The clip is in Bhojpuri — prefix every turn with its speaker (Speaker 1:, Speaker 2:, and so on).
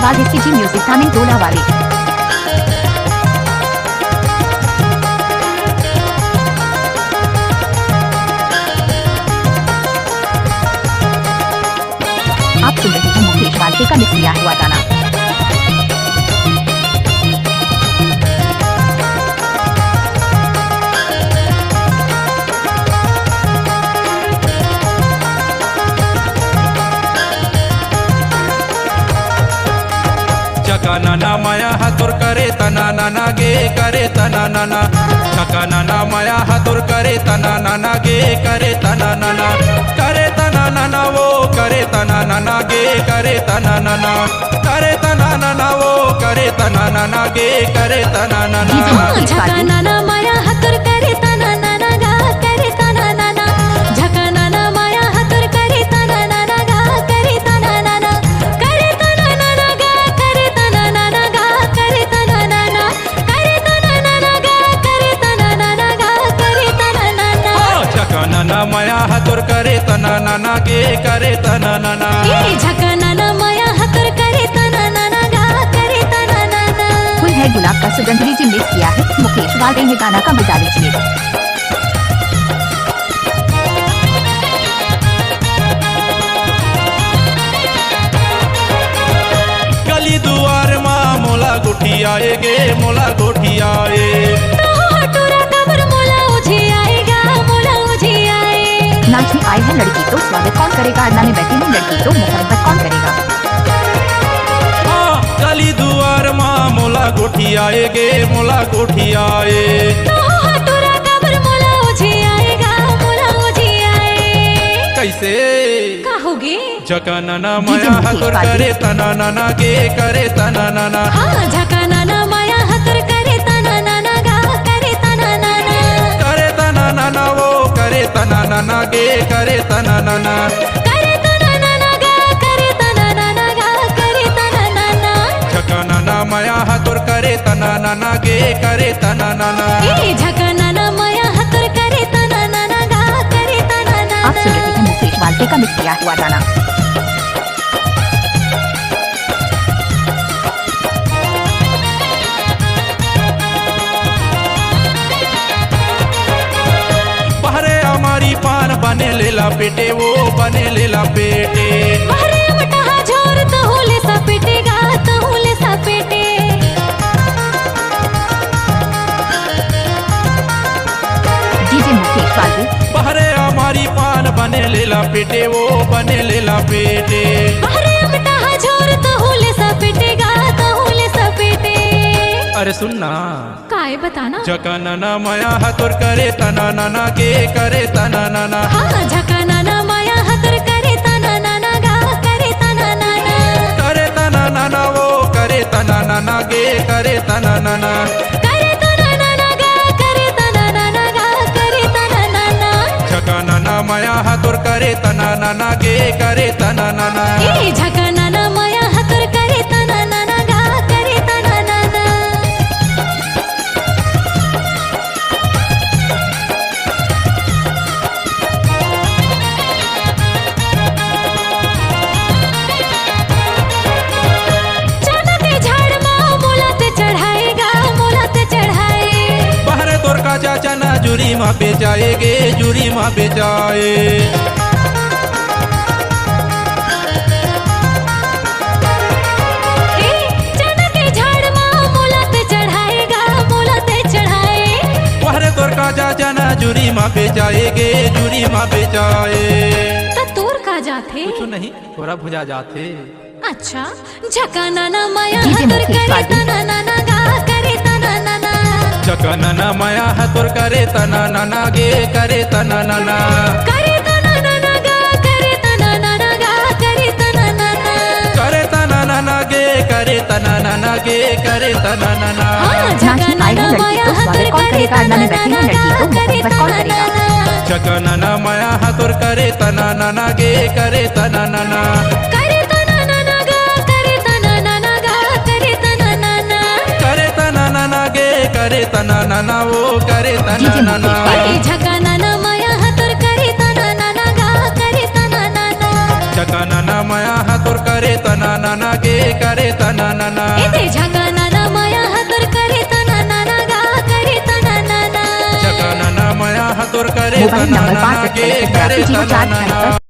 Speaker 1: वाले सीजी म्यूजिक तामिल टोला वाले। आप सुन रहे हैं मुकेश वालके का मिक्स किया हुआ गाना।
Speaker 2: चका नाना माया हातुर करे तना नाना गे करे तना नाना। चका नाना माया हातुर करे तना नाना गे करे तना नाना। करे तना नाना वो करे तना नाना गे करे तना नाना। करे तना नाना वो करे तना नाना गे करे तना नाना।
Speaker 3: झका नाना माया हातुर करे तना नाना गा करे तना नाना। झका नाना माया हातुर करे तना नाना गा करे तना नाना। करे तना नाना गा करे तना नाना गा करे तना नाना। करे तना नाना गा करे तना नाना गा करे तना नाना।
Speaker 2: झका नाना माया हातुर करे तना नाना गे करे तना नाना।
Speaker 3: झका नाना माया हातुर करे तना नाना गा करे तना नाना।
Speaker 1: फुल है गुलाब का सुगंध जी मिक्स किया है मुकेश वालके ने। गाना का मजा लीजिए।
Speaker 2: गली दुआर माँ मोला गुठी आए गे मोला गुठी आए।
Speaker 1: नाचने आई है लड़की तो स्वागत कौन करेगा। अड्डा में बैठी है लड़की तो मोहब्बत कौन करेगा।
Speaker 2: गली दुआर माँ मोला गुठी आए गे मोला गुठी आए। कैसे
Speaker 3: कहोगे
Speaker 2: झका नाना माया हातुर करे तना नाना गे करे तना नाना।
Speaker 3: झका नाना माया हातुर करे तना नाना गा करे तना नाना।
Speaker 2: करे तना नाना वो करे तना नाना गे करे तना नाना।
Speaker 3: करे तना नाना गा करे तना नाना गा करे तना नाना।
Speaker 2: झका नाना माया हातुर करे तना नाना गे करे तना नाना।
Speaker 3: झका नाना माया हातुर करे तना नाना गा करे तना नाना।
Speaker 1: आप सुन रहे हैं मुकेश वालके का मिक्स किया हुआ गाना।
Speaker 2: बहरे हमारी पान बने लेला पेटे वो बने लेला पेटे।
Speaker 3: बहरे मटहा झोर तहुले सपेटेगा तहुले सपेटे।
Speaker 1: डीजे मुकेश वालके।
Speaker 2: बहरे हमारी पान बने लेला पेटे वो बने लेला पेटे।
Speaker 3: बहरे मटहा झोर तहुले सपेटेगा तहुले सपेटे।
Speaker 2: अरे सुनना
Speaker 3: काय बताना।
Speaker 2: झका नाना माया हातुर करे तना नाना गे करे तना नाना।
Speaker 3: झका नाना माया हातुर करे तना नाना गा करे तना नाना।
Speaker 2: करे तना नाना वो करे तना नाना गे करे तना नाना।
Speaker 3: करे तना नाना गा करे तना नाना गा करे तना नाना।
Speaker 2: झका नाना माया हातुर करे तना नाना गे करे तना नाना।
Speaker 3: झका नाना माया हातुर करे तना नाना गा करे तना नाना। चना के झाड़ माँ मोला ते चढ़ाएगा मोला ते चढ़ाए।
Speaker 2: बहरे तोर का चाचा ना जुरी माँ पे जाएगे जुरी माँ पे जाए।
Speaker 3: चना के झाड़ माँ मोला ते चढ़ाएगा मोला ते चढ़ाए।
Speaker 2: बहरे तोर का चाचा ना जुरी माँ पे जाएगे जुरी माँ पे जाए।
Speaker 3: त तोर का जाथे
Speaker 2: कुछ नहीं थोड़ा भुजा जाते।
Speaker 3: अच्छा झका नाना माया
Speaker 1: डीजे
Speaker 3: हातुर
Speaker 1: मुकेश
Speaker 3: करे
Speaker 1: वालके।
Speaker 3: तना नाना गा करे तना नाना।
Speaker 2: झका नाना माया हातुर करे तना नाना गे करे तना नाना।
Speaker 3: करे तना नाना गा करे तना नाना गा करे तना नाना।
Speaker 2: करे तना नाना गे करे तना नाना गे करे तना नाना।
Speaker 3: झका नाना माया हातुर करे तना नाना गा करे तना नाना।
Speaker 2: झका नाना माया हातुर करे तना नाना गे करे तना नाना।
Speaker 3: करे तना नाना गा करे तना नाना गा करे तना नाना।
Speaker 2: करे तना नाना गे करे तना नाना वो करे तना
Speaker 1: डीजे
Speaker 2: नाना।
Speaker 1: मुकेश वालके।
Speaker 3: झका नाना माया हातुर करे तना नाना गा करे तना नाना।
Speaker 2: झका नाना माया हातोर करे तना नाना गे करे तना नाना
Speaker 3: इथे झका नाना माया हातोर करे तना नाना गा करे तना नाना
Speaker 2: झका नाना माया हातोर करे
Speaker 1: मोबाइल
Speaker 2: तना
Speaker 1: नंबर
Speaker 2: नाना गे करे
Speaker 1: 65
Speaker 2: तना नाना